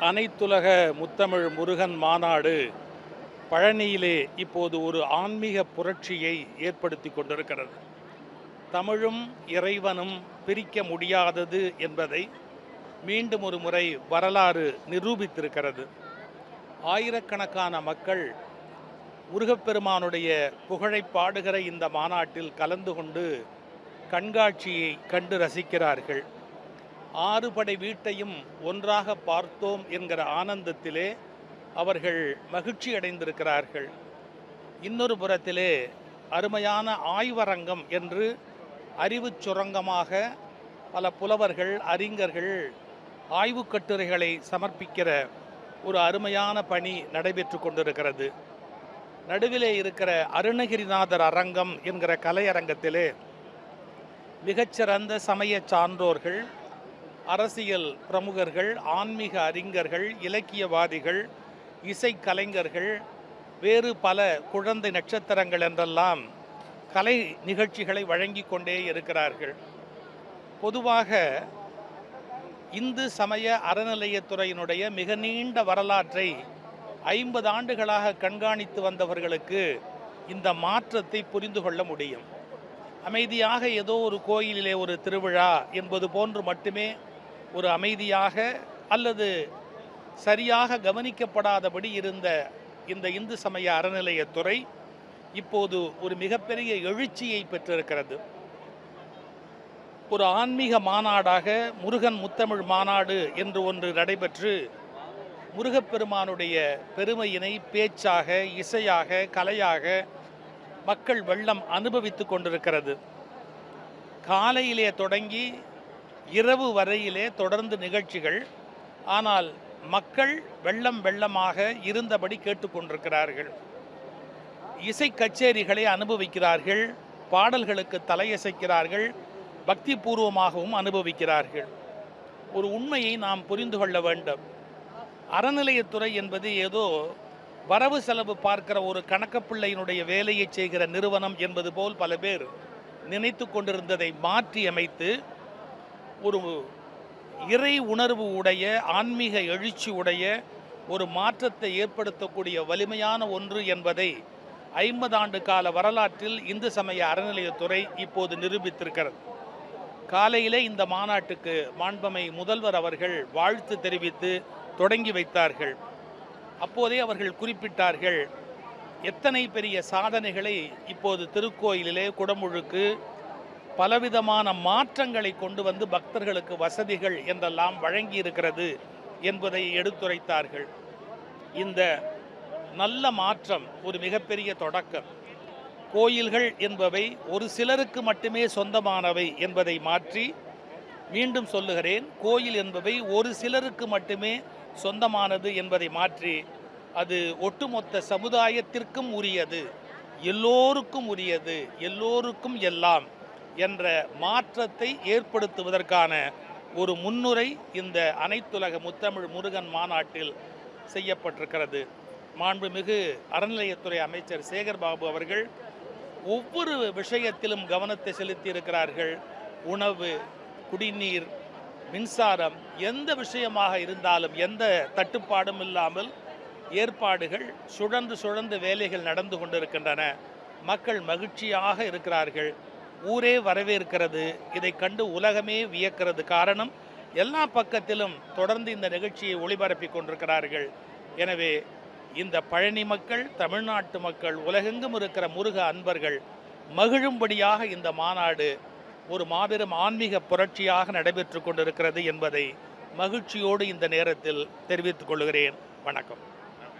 அனைத்துலக முத்தமிழ் முருகன் மாநாடு பழனியிலே இப்போது ஒரு ஆன்மீக புரட்சியை ஏற்படுத்தி கொண்டிருக்கிறது. தமிழும் இறைவனும் பிரிக்க முடியாதது என்பதை மீண்டும் ஒரு முறை வரலாறு நிரூபித்திருக்கிறது. ஆயிரக்கணக்கான மக்கள் முருகப்பெருமானுடைய புகழை பாடுகிற இந்த மாநாட்டில் கலந்து கொண்டு கண்காட்சியை கண்டு ரசிக்கிறார்கள். 6 படை வீட்டையும் ஒன்றாக பார்த்தோம் என்கிற ஆனந்தத்திலே அவர்கள் மகிழ்ச்சி அடைந்திருக்கிறார்கள். இன்னொரு புறத்திலே அருமையான ஆய்வரங்கம் என்று அறிவுச் சுரங்கமாக பல புலவர்கள், அறிஞர்கள் ஆய்வுக் கட்டுரைகளை சமர்ப்பிக்கிற ஒரு அருமையான பணி நடைபெற்று கொண்டிருக்கிறது. நடுவிலே இருக்கிற அருணகிரிநாதர் அரங்கம் என்கிற கலையரங்கத்திலே மிகச்சிறந்த சமய சான்றோர்கள், அரசியல் பிரமுகர்கள், ஆன்மீக அறிஞர்கள், இலக்கியவாதிகள், இசைக்கலைஞர்கள், வேறு பல குழந்தை நட்சத்திரங்கள் என்றெல்லாம் கலை நிகழ்ச்சிகளை வழங்கி கொண்டே இருக்கிறார்கள். பொதுவாக இந்து சமய அறநிலையத்துறையினுடைய மிக நீண்ட வரலாற்றை 50 ஆண்டுகளாக கண்காணித்து வந்தவர்களுக்கு இந்த மாற்றத்தை புரிந்து கொள்ள முடியும். அமைதியாக ஏதோ ஒரு கோயிலிலே ஒரு திருவிழா என்பது போன்று மட்டுமே ஒரு அமைதியாக அல்லது சரியாக கவனிக்கப்படாதபடி இருந்த இந்த இந்து சமய அறநிலையத்துறை இப்போது ஒரு மிகப்பெரிய எழுச்சியை பெற்றிருக்கிறது. ஒரு ஆன்மீக மாநாடாக முருகன் முத்தமிழ் மாநாடு என்று ஒன்று நடைபெற்று முருகப்பெருமானுடைய பெருமையினை பேச்சாக, இசையாக, கலையாக மக்கள் வெள்ளம் அனுபவித்து கொண்டிருக்கிறது. காலையிலே தொடங்கி இரவு வரையிலே தொடர்ந்து நிகழ்ச்சிகள். ஆனால் மக்கள் வெள்ளம் வெள்ளமாக இருந்தபடி கேட்டுக்கொண்டிருக்கிறார்கள். இசை கச்சேரிகளை அனுபவிக்கிறார்கள், பாடல்களுக்கு தலையசைக்கிறார்கள், பக்தி பூர்வமாகவும் அனுபவிக்கிறார்கள். ஒரு உண்மையை நாம் புரிந்து கொள்ள வேண்டும். அறநிலையத்துறை என்பது ஏதோ வரவு செலவு பார்க்கிற ஒரு கணக்கப்பிள்ளையினுடைய வேலையை செய்கிற நிறுவனம் என்பது போல் பல பேர் நினைத்து கொண்டிருந்ததை மாற்றி அமைத்து ஒரு இறை உணர்வு உடைய, ஆன்மீக எழுச்சி உடைய ஒரு மாற்றத்தை ஏற்படுத்தக்கூடிய வலிமையான ஒன்று என்பதை 50 ஆண்டு கால வரலாற்றில் இந்து சமய அறநிலையத்துறை இப்போது நிரூபித்திருக்கிறது. காலையிலே இந்த மாநாட்டுக்கு மாண்புமை முதல்வர் அவர்கள் வாழ்த்து தெரிவித்து தொடங்கி வைத்தார்கள். அப்போதே அவர்கள் குறிப்பிட்டார்கள், எத்தனை பெரிய சாதனைகளை இப்போது திருக்கோயிலிலே குடமுழுக்கு பலவிதமான மாற்றங்களை கொண்டு வந்து பக்தர்களுக்கு வசதிகள் என்றெல்லாம் வழங்கி இருக்கிறது என்பதை எடுத்துரைத்தார்கள். இந்த நல்ல மாற்றம் ஒரு மிகப்பெரிய தொடக்கம். கோயில்கள் என்பவை ஒரு சிலருக்கு மட்டுமே சொந்தமானவை என்பதை மாற்றி, மீண்டும் சொல்லுகிறேன், கோயில் என்பவை ஒரு சிலருக்கு மட்டுமே சொந்தமானது என்பதை மாற்றி, அது ஒட்டுமொத்த சமுதாயத்திற்கும் உரியது, எல்லோருக்கும் உரியது, எல்லோருக்கும் எல்லாம் என்ற மாற்றத்தை ஏற்படுத்துவதற்கான ஒரு முன்னுரை இந்த அனைத்துலக முத்தமிழ் முருகன் மாநாட்டில் செய்யப்பட்டிருக்கிறது. மாண்புமிகு அறநிலையத்துறை அமைச்சர் சேகர் பாபு அவர்கள் ஒவ்வொரு விஷயத்திலும் கவனத்தை செலுத்தி இருக்கிறார்கள். உணவு, குடிநீர், மின்சாரம், எந்த விஷயமாக இருந்தாலும் எந்த தட்டுப்பாடும் இல்லாமல் ஏற்பாடுகள் சுழன்று சுழன்று வேலைகள் நடந்து கொண்டிருக்கின்றன. மக்கள் மகிழ்ச்சியாக இருக்கிறார்கள். ஊரே வரவேற்கிறது. இதை கண்டு உலகமே வியக்கிறது. காரணம், எல்லா பக்கத்திலும் தொடர்ந்து இந்த நிகழ்ச்சியை ஒளிபரப்பி கொண்டிருக்கிறார்கள். எனவே இந்த பழனி மக்கள், தமிழ்நாட்டு மக்கள், உலகெங்கும் இருக்கிற முருக அன்பர்கள் மகிழும்படியாக இந்த மாநாடு ஒரு மாபெரும் ஆன்மீக புரட்சியாக நடைபெற்று கொண்டிருக்கிறது என்பதை மகிழ்ச்சியோடு இந்த நேரத்தில் தெரிவித்துக் கொள்கிறேன். வணக்கம்.